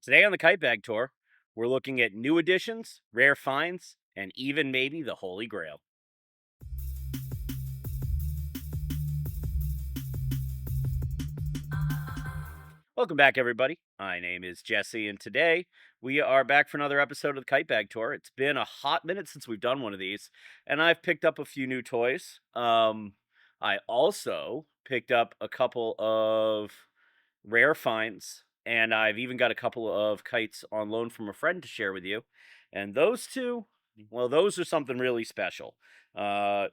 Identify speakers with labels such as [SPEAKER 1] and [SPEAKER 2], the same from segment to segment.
[SPEAKER 1] Today on the Kite Bag Tour, we're looking at new additions, rare finds, and even maybe the Holy Grail. Welcome back, everybody. My name is Jesse, and today we are back for another episode of the Kite Bag Tour. It's been a hot minute since we've done one of these, and I've picked up a few new toys. I also picked up a couple of rare finds, and I've even got a couple of kites on loan from a friend to share with you. And those two, well, those are something really special. Uh,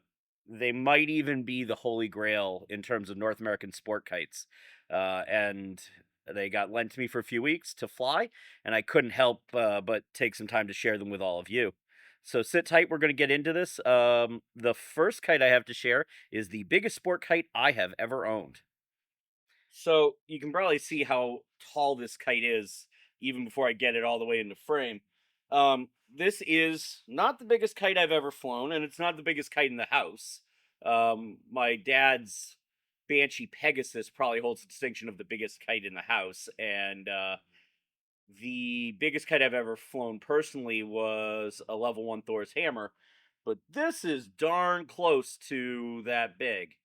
[SPEAKER 1] they might even be the Holy Grail in terms of North American sport kites. And they got lent to me for a few weeks to fly, and I couldn't help but take some time to share them with all of you. So sit tight. We're going to get into this. The first kite I have to share is the biggest sport kite I have ever owned. So you can probably see how tall this kite is even before I get it all the way into frame. This is not the biggest kite I've ever flown, and it's not the biggest kite in the house. My dad's Banshee Pegasus probably holds the distinction of the biggest kite in the house, and the biggest kite I've ever flown personally was a level 1 Thor's Hammer, but this is darn close to that big.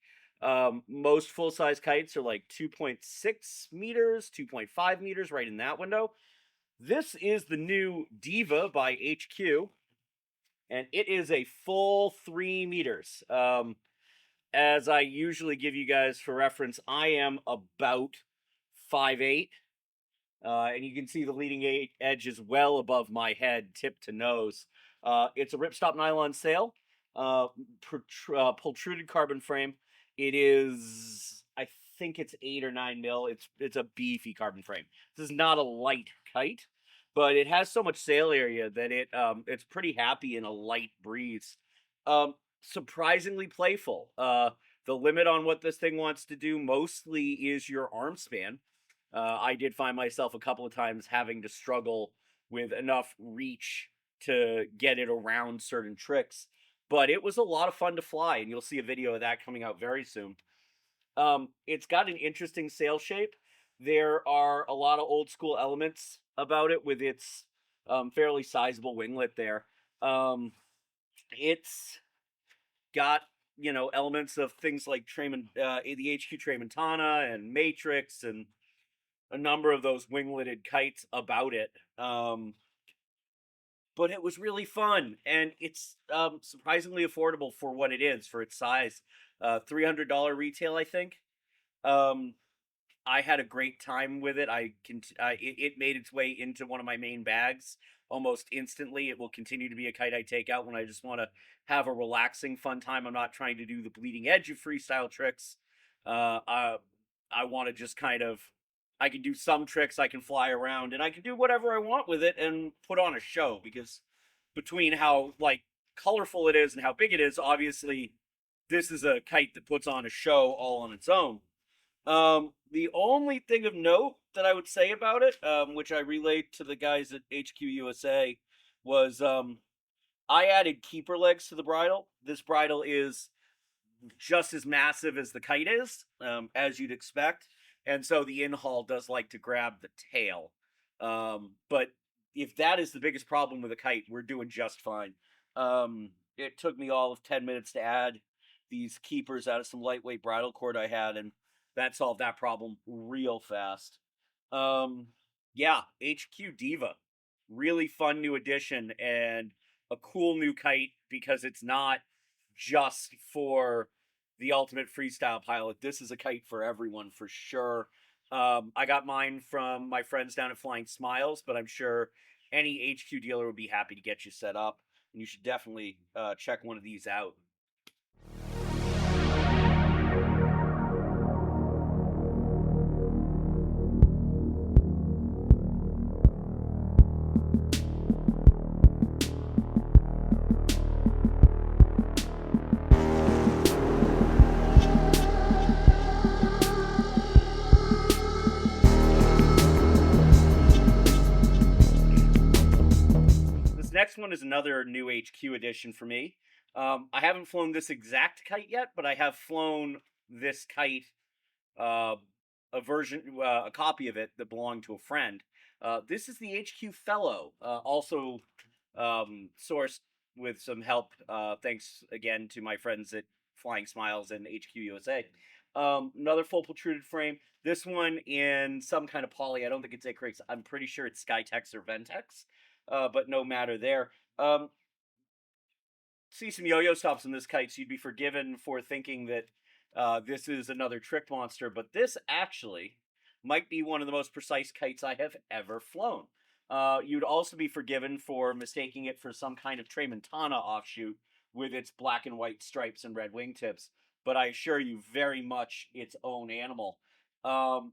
[SPEAKER 1] Most full size kites are like 2.6 meters, 2.5 meters, right in that window. This is the new Diva by HQ, and it is a full 3 meters. As I usually give you guys for reference, I am about 5'8", and you can see the leading edge is well above my head, tip to nose. It's a ripstop nylon sail, protruded carbon frame. It is, I think it's 8 or 9 mil. It's a beefy carbon frame. This is not a light kite, but it has so much sail area that it's pretty happy in a light breeze. Surprisingly playful. The limit on what this thing wants to do mostly is your arm span. I did find myself a couple of times having to struggle with enough reach to get it around certain tricks, but it was a lot of fun to fly, and you'll see a video of that coming out very soon. It's got an interesting sail shape. There are a lot of old school elements about it with its fairly sizable winglet there. It's got elements of things like the HQ Tramontana and Matrix and a number of those wingleted kites about it. But it was really fun, and it's surprisingly affordable for what it is for its size. $300 retail, I think. Um, I had a great time with it. It made its way into one of my main bags almost instantly. It will continue to be a kite I take out when I just want to have a relaxing, fun time. I'm not trying to do the bleeding edge of freestyle tricks. Uh, I, I want to just I can do some tricks, I can fly around, and I can do whatever I want with it and put on a show. Because between how like colorful it is and how big it is, obviously, this is a kite that puts on a show all on its own. The only thing of note that I would say about it, which I relayed to the guys at HQ USA, was I added keeper legs to the bridle. This bridle is just as massive as the kite is, as you'd expect, and so the in-haul does like to grab the tail. But if that is the biggest problem with a kite, we're doing just fine. It took me all of 10 minutes to add these keepers out of some lightweight bridle cord I had, and that solved that problem real fast. Um, yeah, HQ Diva, really fun new addition and a cool new kite because it's not just for the ultimate freestyle pilot. This is a kite for everyone for sure. I got mine from my friends down at Flying Smiles, but I'm sure any HQ dealer would be happy to get you set up, and you should definitely check one of these out. This next one is another new HQ edition for me. I haven't flown this exact kite yet, but I have flown this kite a copy of it that belonged to a friend. This is the HQ Fellow, also sourced with some help. Thanks again to my friends at Flying Smiles and HQ USA. Another full protruded frame. This one in some kind of poly. I don't think it's acrylics. I'm pretty sure it's Skytex or Ventex, but no matter there. See some yo-yo stops in this kite, so you'd be forgiven for thinking that this is another trick monster, but this actually might be one of the most precise kites I have ever flown. You'd also be forgiven for mistaking it for some kind of Tramontana offshoot with its black and white stripes and red wingtips, but I assure you, very much its own animal. Um,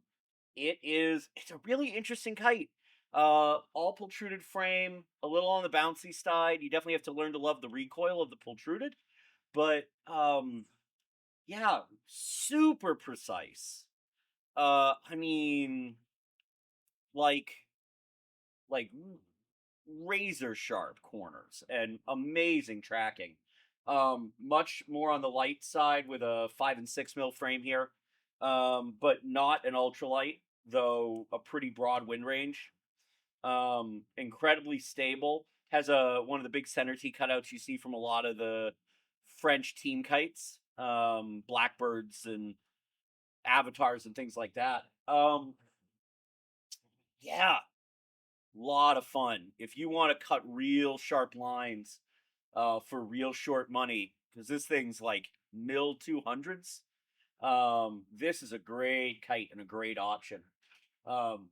[SPEAKER 1] it's a really interesting kite. All pultruded frame, a little on the bouncy side. You definitely have to learn to love the recoil of the pultruded, but yeah, super precise. I mean, like like razor sharp corners and amazing tracking. Much more on the light side with a 5 and 6 mil frame here, but not an ultralight, though a pretty broad wind range. Incredibly stable. Has a one of the big center T cutouts you see from a lot of the French team kites, blackbirds and avatars and things like that. Yeah, lot of fun. If you want to cut real sharp lines for real short money, because this thing's like mil 200s. This is a great kite and a great option. Um,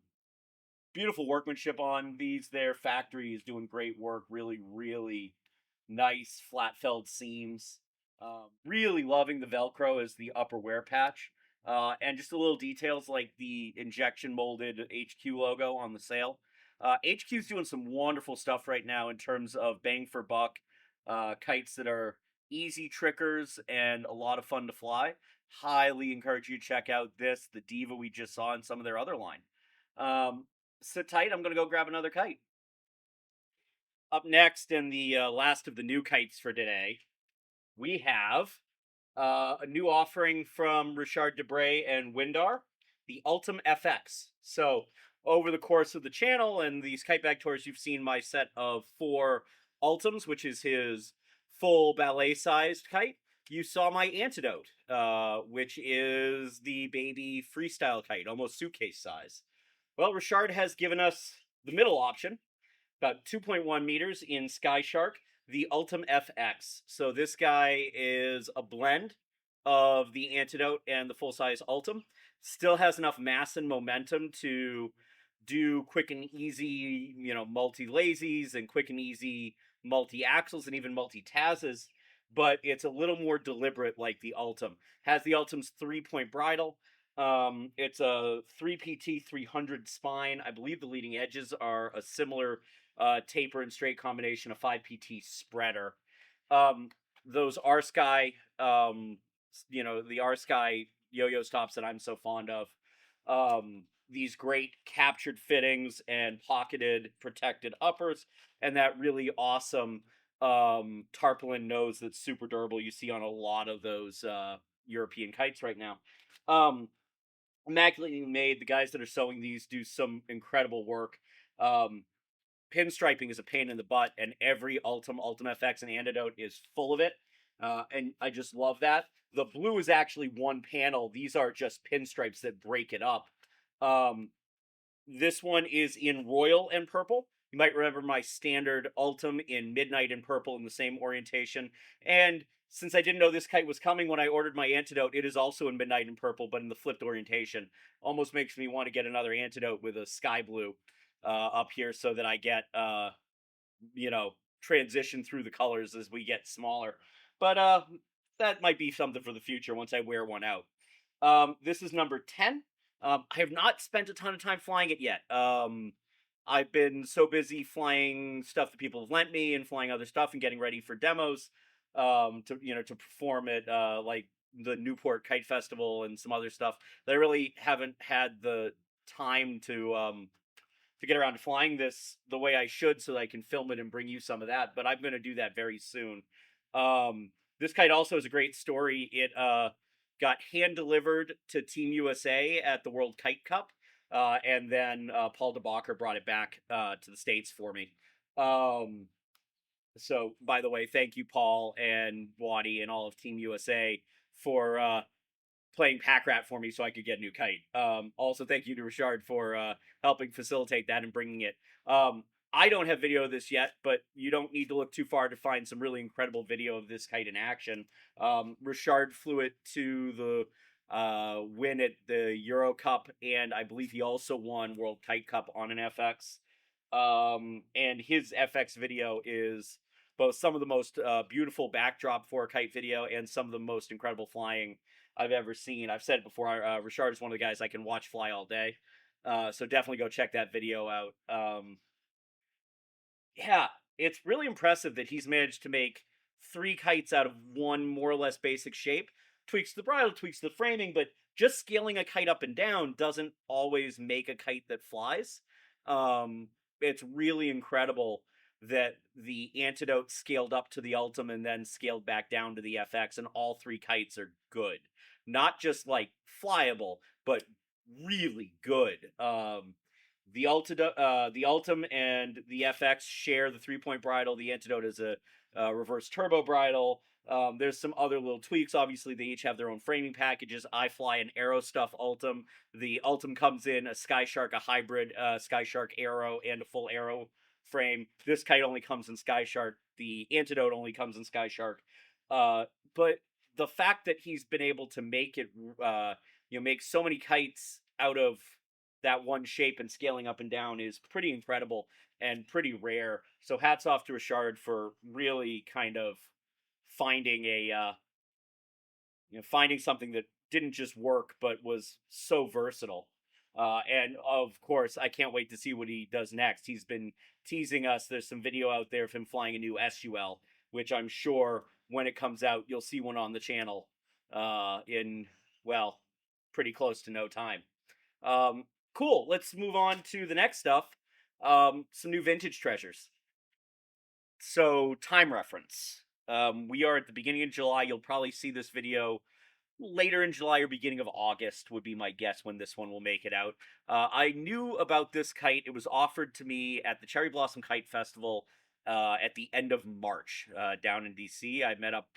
[SPEAKER 1] Beautiful workmanship on these. Their factory is doing great work. Really, really nice flat felled seams. Really loving the Velcro as the upper wear patch. And just a little details like the injection molded HQ logo on the sail. HQ's doing some wonderful stuff right now in terms of bang for buck kites that are easy trickers and a lot of fun to fly. Highly encourage you to check out the Diva we just saw, and some of their other line. Sit tight. I'm going to go grab another kite. Up next, and the last of the new kites for today, we have a new offering from Richard Debray and Windar, the Ultim FX. So, over the course of the channel and these kite bag tours, you've seen my set of 4 Ultims, which is his full ballet sized kite. You saw my antidote, which is the baby freestyle kite, almost suitcase size. Well, Richard has given us the middle option, about 2.1 meters in Sky Shark, the Ultim FX. So this guy is a blend of the Antidote and the full size Ultim. Still has enough mass and momentum to do quick and easy, multi lazies and quick and easy multi axles and even multi tazes. But it's a little more deliberate, like the Ultim. Has the Ultim's 3-point bridle. It's a 3PT 300 spine. I believe the leading edges are a similar taper and straight combination of 5PT spreader. Those R Sky, the R Sky yo-yo stops that I'm so fond of. These great captured fittings and pocketed protected uppers, and that really awesome tarpaulin nose that's super durable you see on a lot of those European kites right now. Immaculately made. The guys that are sewing these do some incredible work. Pinstriping is a pain in the butt, and every Ultim FX and Antidote is full of it. And I just love that. The blue is actually one panel. These are just pinstripes that break it up. This one is in royal and purple. You might remember my standard Ultim in midnight and purple in the same orientation. And since I didn't know this kite was coming when I ordered my Antidote, it is also in midnight and purple, but in the flipped orientation. Almost makes me want to get another Antidote with a sky blue up here so that I get, transition through the colors as we get smaller. But that might be something for the future once I wear one out. This is number 10. I have not spent a ton of time flying it yet. I've been so busy flying stuff that people have lent me and flying other stuff and getting ready for demos to perform at like the Newport Kite Festival and some other stuff that I really haven't had the time to get around to flying this the way I should so that I can film it and bring you some of that. But I'm going to do that very soon. This kite also has a great story. got hand delivered to Team USA at the World Kite Cup, and then Paul DeBacher brought it back to the States for me. Um, so, by the way, thank you, Paul and Waddy and all of Team USA for playing pack rat for me so I could get a new kite. Also, thank you to Richard for helping facilitate that and bringing it. Um, I don't have video of this yet, but you don't need to look too far to find some really incredible video of this kite in action. Richard flew it to the win at the Euro Cup, and I believe he also won World Kite Cup on an FX. And his FX video is both some of the most beautiful backdrop for a kite video and some of the most incredible flying I've ever seen. I've said it before. Richard is one of the guys I can watch fly all day. So definitely go check that video out. Yeah, it's really impressive that he's managed to make three kites out of one more or less basic shape. Tweaks the bridle, tweaks the framing, but just scaling a kite up and down doesn't always make a kite that flies. It's really incredible that the Antidote scaled up to the Ultim and then scaled back down to the FX, and all three kites are good. Not just like flyable, but really good. The Ultim and the FX share the 3-point bridle. The Antidote is a reverse turbo bridle. There's some other little tweaks. Obviously, they each have their own framing packages. I fly an Aero Stuff Ultim. The Ultim comes in a Sky Shark, a hybrid Sky Shark Aero, and a full Aero frame. This kite only comes in Sky Shark. The Antidote only comes in Sky Shark. But the fact that he's been able to make it, make so many kites out of that one shape and scaling up and down is pretty incredible and pretty rare. So hats off to Richard for really kind of finding finding something that didn't just work but was so versatile. And of course, I can't wait to see what he does next. He's been teasing us. There's some video out there of him flying a new SUL, which I'm sure when it comes out, you'll see one on the channel in, well, pretty close to no time. Um, cool. Let's move on to the next stuff. Some new vintage treasures. So, time reference. We are at the beginning of July. You'll probably see this video later in July or beginning of August would be my guess when this one will make it out. I knew about this kite. It was offered to me at the Cherry Blossom Kite Festival at the end of March down in DC. I met up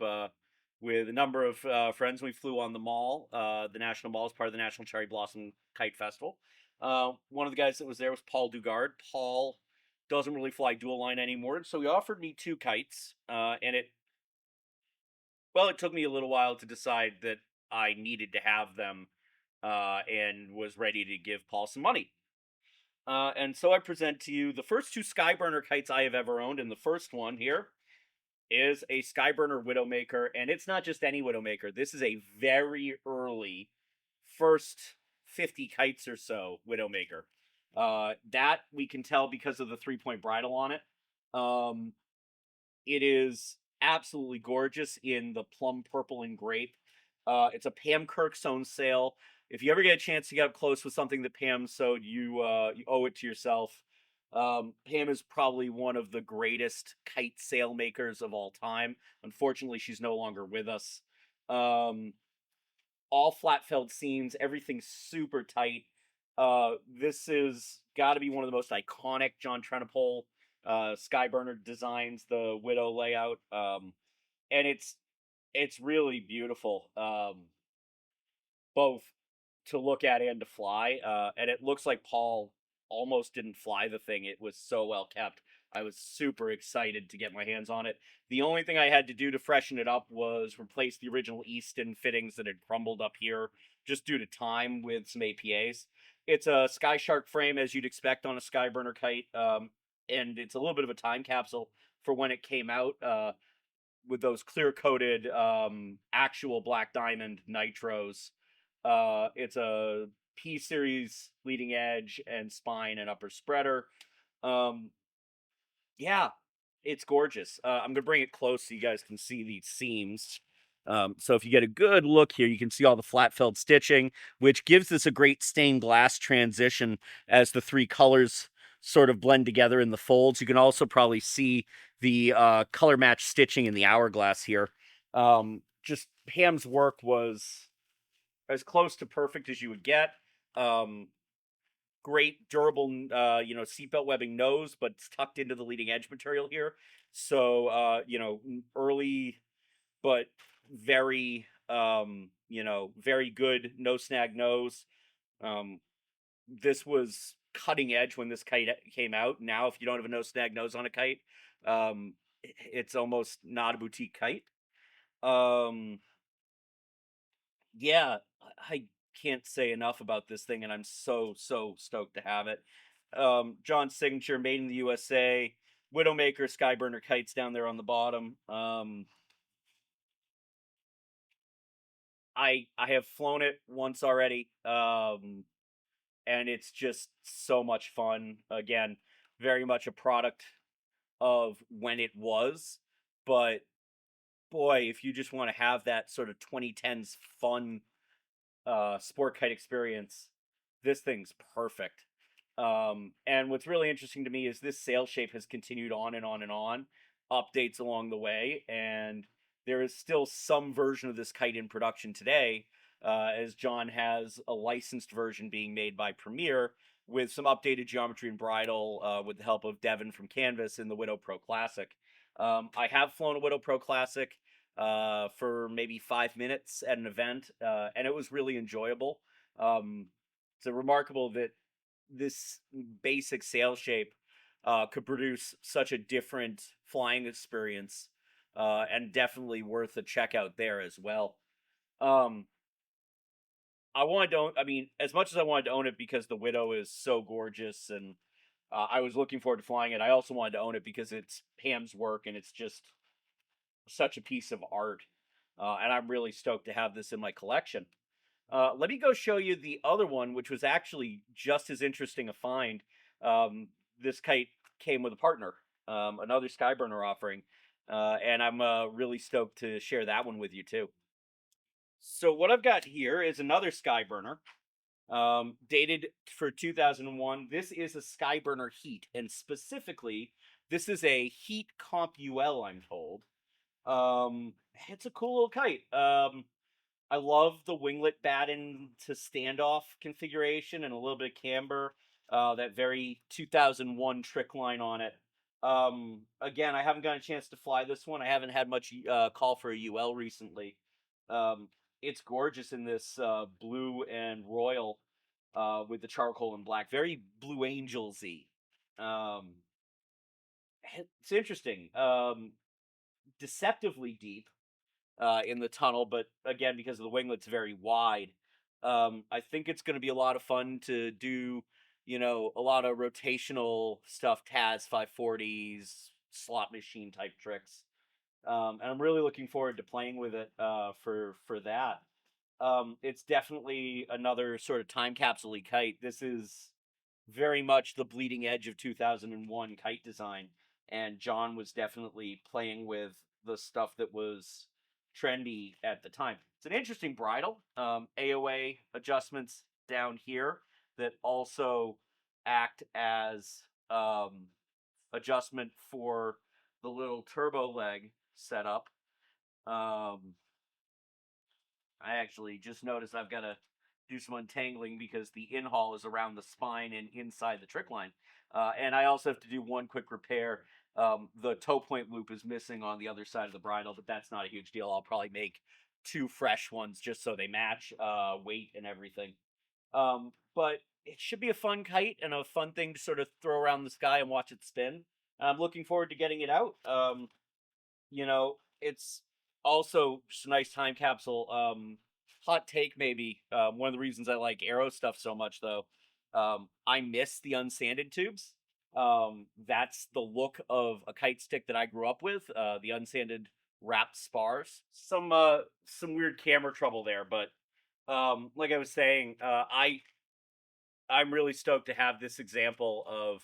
[SPEAKER 1] with a number of friends. We flew on the mall. The National Mall is part of the National Cherry Blossom Kite Festival. One of the guys that was there was Paul Dugard. Paul doesn't really fly dual line anymore, so he offered me two kites, and it took me a little while to decide that I needed to have them, and was ready to give Paul some money. And so I present to you the first two Skyburner kites I have ever owned, and the first one here is a Skyburner Widowmaker, and it's not just any Widowmaker. This is a very early, first 50 kites or so Widowmaker. That we can tell because of the 3-point bridle on it. It is absolutely gorgeous in the plum purple and grape. It's a Pam Kirk sewn sail. If you ever get a chance to get up close with something that Pam sewed, you owe it to yourself. Pam is probably one of the greatest kite sail makers of all time. Unfortunately, she's no longer with us. All flat felled seams, everything's super tight. This is got to be one of the most iconic John Trenopole Skyburner designs, the Widow layout. And it's really beautiful, both to look at and to fly. And it looks like Paul almost didn't fly the thing. It was so well kept. I was super excited to get my hands on it. The only thing I had to do to freshen it up was replace the original Easton fittings that had crumbled up here just due to time with some APAs. It's a Sky Shark frame, as you'd expect on a Skyburner kite, and it's a little bit of a time capsule for when it came out, with those clear-coated actual Black Diamond nitros. It's a P-series leading edge and spine and upper spreader. Yeah, it's gorgeous. I'm going to bring it close so you guys can see these seams. So if you get a good look here, you can see all the flat felt stitching, which gives this a great stained glass transition as the three colors sort of blend together in the folds. You can also probably see the color match stitching in the hourglass here. Just Pam's work was as close to perfect as you would get. Um, Great durable, seatbelt webbing nose, but it's tucked into the leading edge material here. So, early, but very, very good no snag nose. Um, this was cutting edge when this kite came out. Now, if you don't have a no snag nose on a kite, it's almost not a boutique kite. Um, yeah, I can't say enough about this thing, and I'm so stoked to have it. John's signature, made in the USA. Widowmaker Skyburner kites down there on the bottom. I have flown it once already, and it's just so much fun. Again, very much a product of when it was, but boy, if you just want to have that sort of 2010s fun sport kite experience, this thing's perfect. And what's really interesting to me is this sail shape has continued on and on and on, updates along the way, and there is still some version of this kite in production today, as John has a licensed version being made by Premier with some updated geometry and bridle, with the help of Devin from Canvas in the Widow Pro Classic. I have flown a Widow Pro Classic for maybe 5 minutes at an event, and it was really enjoyable. It's remarkable that this basic sail shape could produce such a different flying experience, and definitely worth a check out there as well. Um, I wanted to own, I mean, as much as I wanted to own it because the Widow is so gorgeous and I was looking forward to flying it, I also wanted to own it because it's Pam's work and it's just such a piece of art. And I'm really stoked to have this in my collection. Let me go show you the other one, which was actually just as interesting a find. This kite came with a partner, another Skyburner offering, and I'm really stoked to share that one with you too. So what I've got here is another Skyburner, dated for 2001. This is a Skyburner Heat, and specifically, this is a Heat Comp UL, I'm told. It's a cool little kite. I love the winglet batten to standoff configuration and a little bit of camber. That very 2001 trick line on it. Again, I haven't gotten a chance to fly this one. I haven't had much call for a UL recently. Um, it's gorgeous in this blue and royal, with the charcoal and black. Very Blue Angels-y. Um, it's interesting. Deceptively deep in the tunnel, but again, because of the winglet's very wide, I think it's going to be a lot of fun to do, a lot of rotational stuff, Taz 540s, slot machine type tricks. And I'm really looking forward to playing with it for that. It's definitely another sort of time capsule kite. This is very much the bleeding edge of 2001 kite design, and John was definitely playing with the stuff that was trendy at the time. It's an interesting bridle, AOA adjustments down here that also act as adjustment for the little turbo leg setup. Um, I actually just noticed I've got to do some untangling because the in-haul is around the spine and inside the trick line. And I also have to do one quick repair. The toe point loop is missing on the other side of the bridle, but that's not a huge deal. I'll probably make two fresh ones just so they match weight and everything. But it should be a fun kite and a fun thing to sort of throw around the sky and watch it spin. I'm looking forward to getting it out. It's also just a nice time capsule. Hot take, maybe. One of the reasons I like Aero stuff so much, though, I miss the unsanded tubes. That's the look of a kite stick that I grew up with. The unsanded wrapped spars. Some weird camera trouble there, but like I was saying, I'm really stoked to have this example of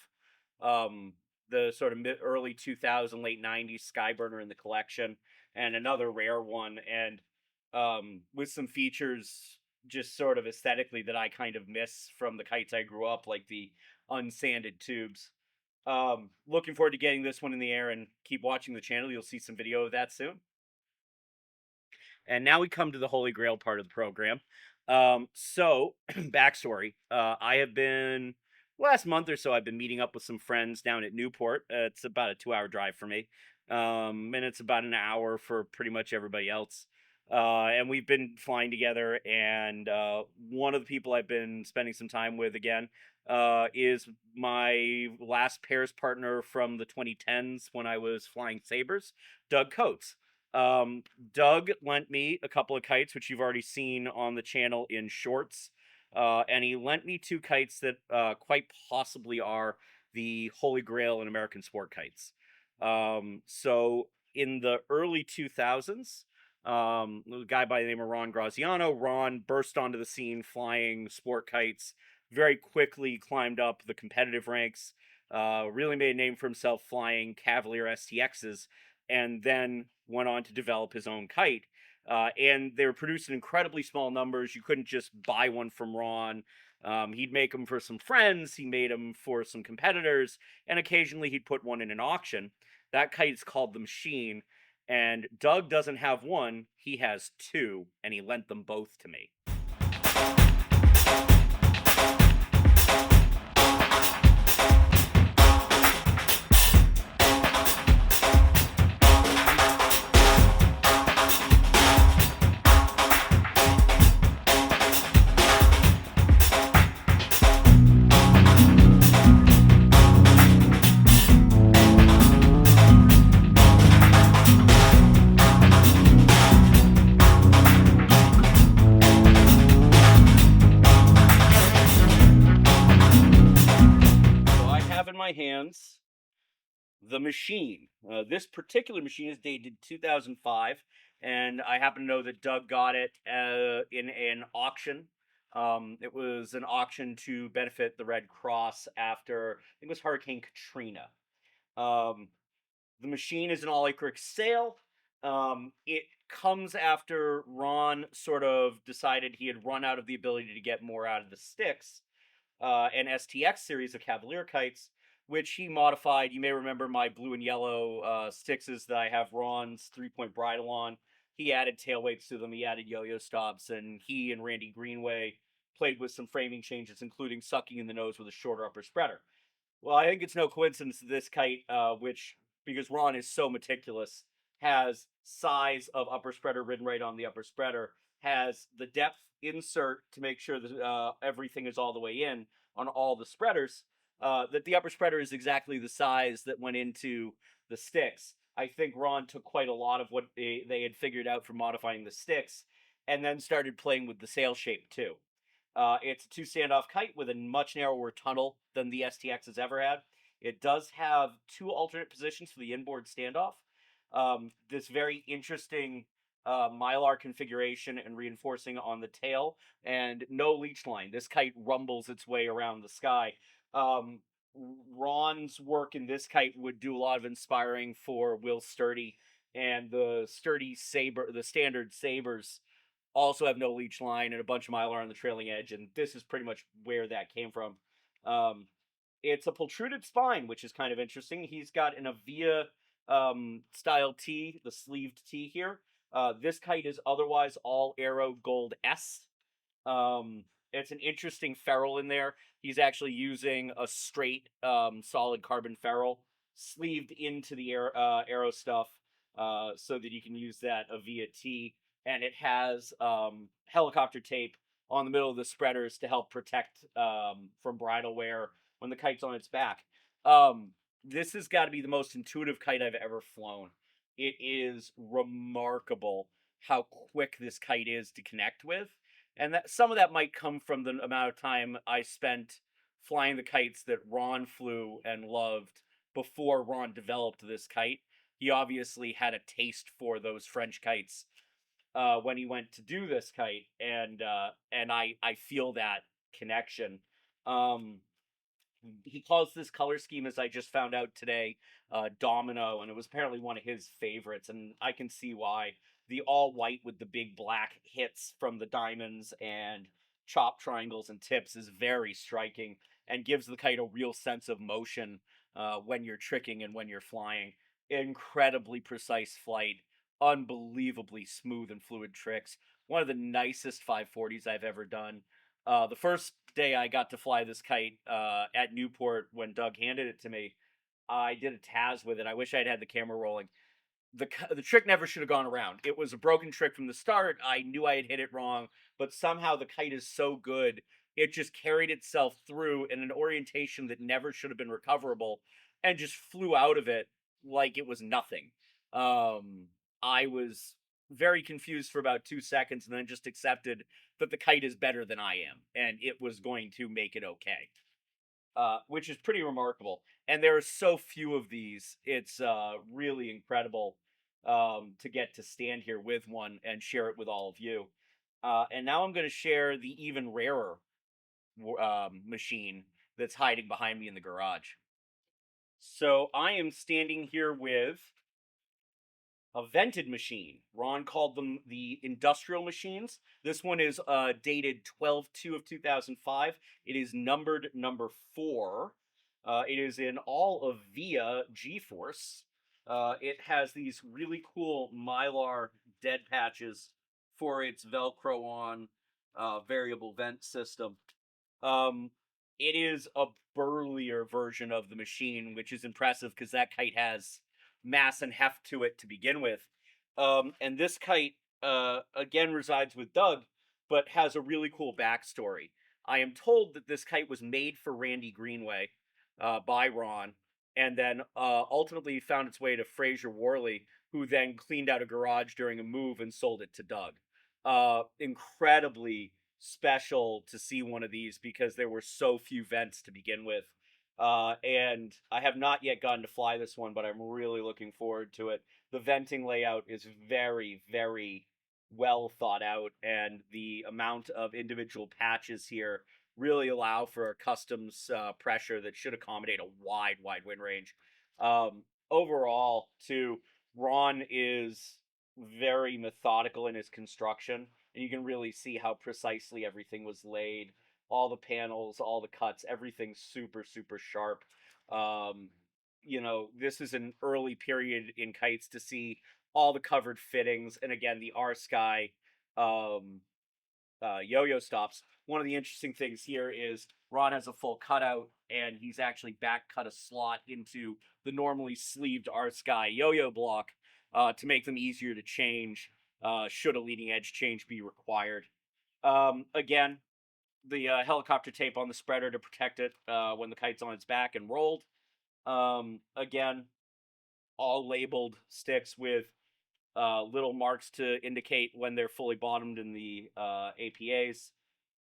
[SPEAKER 1] the sort of early 2000, late 90s Skyburner in the collection, and another rare one, and with some features just sort of aesthetically that I kind of miss from the kites I grew up, like the unsanded tubes. Looking forward to getting this one in the air, and keep watching the channel. You'll see some video of that soon. And now we come to the Holy Grail part of the program. So backstory. I have been last month or so. I've been meeting up with some friends down at Newport. It's about a 2-hour drive for me, and it's about an hour for pretty much everybody else. And we've been flying together. And one of the people I've been spending some time with again is my last pairs partner from the 2010s when I was flying Sabres, Doug Coates. Um, Doug lent me a couple of kites, which you've already seen on the channel in shorts. And he lent me two kites that quite possibly are the Holy Grail in American sport kites. So in the early 2000s, a guy by the name of Ron Graziano, Ron burst onto the scene flying sport kites, very quickly climbed up the competitive ranks, really made a name for himself flying Cavalier STXs, and then went on to develop his own kite. And they were produced in incredibly small numbers. You couldn't just buy one from Ron. He'd make them for some friends, he made them for some competitors, and occasionally he'd put one in an auction. That kite is called the Machine, and Doug doesn't have one, he has two, and he lent them both to me. So I have in my hands the Machine. This particular machine is dated 2005, and I happen to know that Doug got it in an auction. It was an auction to benefit the Red Cross after, I think it was Hurricane Katrina. Um, the Machine is an all acrylic sail. It comes after Ron sort of decided he had run out of the ability to get more out of the sticks, an STX series of Cavalier kites, which he modified. You may remember my blue and yellow Stixes that I have Ron's 3-point bridle on. He added tail weights to them. He added yo-yo stops, and he and Randy Greenway played with some framing changes, including sucking in the nose with a shorter upper spreader. Well, I think it's no coincidence that this kite, which, because Ron is so meticulous, has size of upper spreader ridden right on the upper spreader, has the depth insert to make sure that everything is all the way in on all the spreaders, that the upper spreader is exactly the size that went into the sticks. I think Ron took quite a lot of what they had figured out for modifying the sticks and then started playing with the sail shape too. It's a two standoff kite with a much narrower tunnel than the STX has ever had. It does have two alternate positions for the inboard standoff. This very interesting mylar configuration and reinforcing on the tail, and no leech line. This kite rumbles its way around the sky. Um, Ron's work in this kite would do a lot of inspiring for Will Sturdy, and the Sturdy Saber, the standard Sabers also have no leech line and a bunch of mylar on the trailing edge, and this is pretty much where that came from. Um, it's a protruded spine, which is kind of interesting. He's got an Avia style T, the sleeved T here. This kite is otherwise all Aero Gold S. Um, it's an interesting ferrule in there. He's actually using a straight solid carbon ferrule sleeved into the Aero stuff so that you can use that Avia T, and it has helicopter tape on the middle of the spreaders to help protect from bridle wear when the kite's on its back. This has got to be the most intuitive kite I've ever flown. It is remarkable how quick this kite is to connect with, and that some of that might come from the amount of time I spent flying the kites that Ron flew and loved before Ron developed this kite. He obviously had a taste for those French kites when he went to do this kite, and I feel that connection. Um, he calls this color scheme, as I just found out today, Domino, and it was apparently one of his favorites, and I can see why. The all white with the big black hits from the diamonds and chop triangles and tips is very striking and gives the kite a real sense of motion when you're tricking and when you're flying. Incredibly precise flight, unbelievably smooth and fluid tricks, one of the nicest 540s I've ever done. The first day I got to fly this kite at Newport when Doug handed it to me, I did a Taz with it. I wish I'd had the camera rolling. The trick never should have gone around. It was a broken trick from the start. I knew I had hit it wrong, but somehow the kite is so good, it just carried itself through in an orientation that never should have been recoverable, and just flew out of it like it was nothing. Um, I was very confused for about 2 seconds, and then just accepted that the kite is better than I am, and it was going to make it okay, which is pretty remarkable. And there are so few of these; it's really incredible to get to stand here with one and share it with all of you. And now I'm going to share the even rarer machine that's hiding behind me in the garage. So I am standing here with a vented machine. Ron called them the industrial machines. This one is dated 12/2 of 2005. It is numbered number 4. It is in all of VIA G-Force. It has these really cool Mylar dead patches for its Velcro on variable vent system. Um, it is a burlier version of the machine, which is impressive because that kite has mass and heft to it to begin with. And this kite, again, resides with Doug, but has a really cool backstory. I am told that this kite was made for Randy Greenway by Ron, and then ultimately found its way to Fraser Worley, who then cleaned out a garage during a move and sold it to Doug. Incredibly special to see one of these because there were so few vents to begin with. And I have not yet gotten to fly this one, but I'm really looking forward to it. The venting layout is very, very well thought out, and the amount of individual patches here really allow for a customs pressure that should accommodate a wide wind range. Overall, too, Ron is very methodical in his construction, and you can really see how precisely everything was laid. All the panels, all the cuts, everything's super sharp. Um, this is an early period in kites to see all the covered fittings, and again, the R Sky um, yo-yo stops. One of the interesting things here is Ron has a full cutout, and he's actually back cut a slot into the normally sleeved R Sky yo-yo block to make them easier to change should a leading edge change be required. Again, the helicopter tape on the spreader to protect it when the kite's on its back and rolled. Again, all labeled sticks with little marks to indicate when they're fully bottomed in the APAs.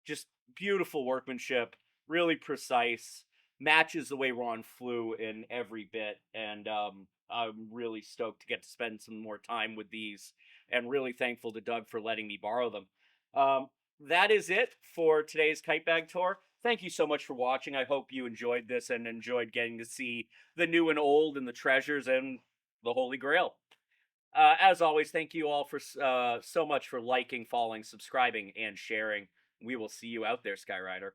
[SPEAKER 1] Just beautiful workmanship, really precise, matches the way Ron flew in every bit, and I'm really stoked to get to spend some more time with these, and really thankful to Doug for letting me borrow them. Um, that is it for today's Kite Bag Tour. Thank you so much for watching. I hope you enjoyed this and enjoyed getting to see the new and old and the treasures and the Holy Grail. As always, thank you all for so much for liking, following, subscribing, and sharing. We will see you out there, Skyrider.